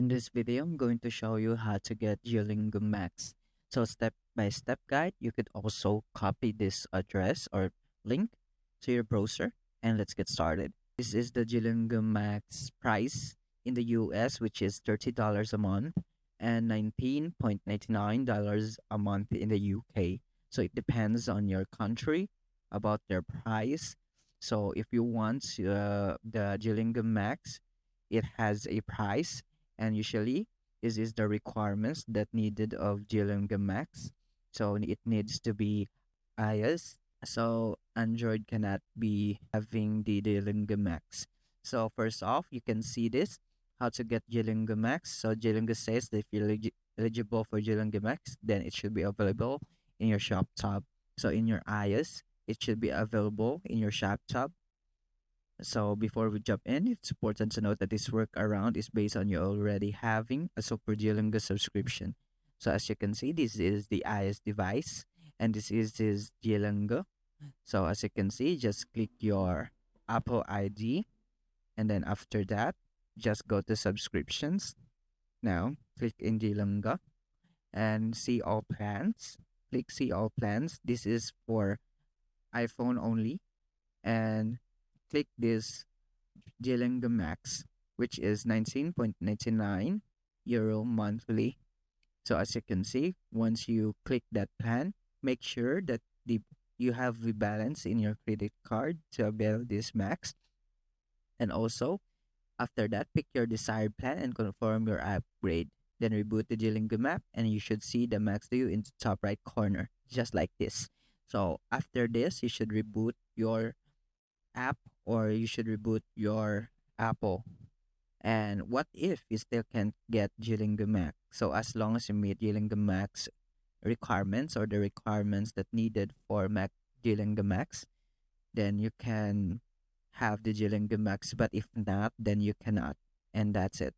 In this video, I'm going to show you how to get Duolingo Max. So step-by-step guide, you could also copy this address or link to your browser and let's get started. This is the Duolingo Max price in the US, which is $30 a month and $19.99 a month in the UK. So it depends on your country about their price. So if you want the Duolingo Max, it has a price, and usually this is the requirements that needed of Duolingo Max. So it needs to be iOS. So Android cannot be having the Duolingo Max. So first off, you can see this how to get Duolingo Max. So Duolingo says that if you're eligible for Duolingo Max, then it should be available in your shop tab. So in your iOS, it should be available in your shop tab. So before we jump in, it's important to note that this workaround is based on you already having a Super Duolingo subscription. So as you can see, this is the iOS device and this is his Duolingo. So as you can see, just click your Apple ID and then after that, just go to subscriptions. Now click in Duolingo and see all plans. Click see all plans. This is for iPhone only, and click this Duolingo Max, which is 19.99 euro monthly. So as you can see, once you click that plan, make sure that you have the balance in your credit card to avail this max. And also, after that, pick your desired plan and confirm your upgrade. Then reboot the Duolingo map and you should see the max view in the top right corner, just like this. So after this, you should reboot your app or you should reboot your Apple. And what if you still can't get Duolingo Max? So as long as you meet Duolingo Max requirements or the requirements that needed for Mac Duolingo Max, then you can have the Duolingo Max. But if not, then you cannot. And that's it.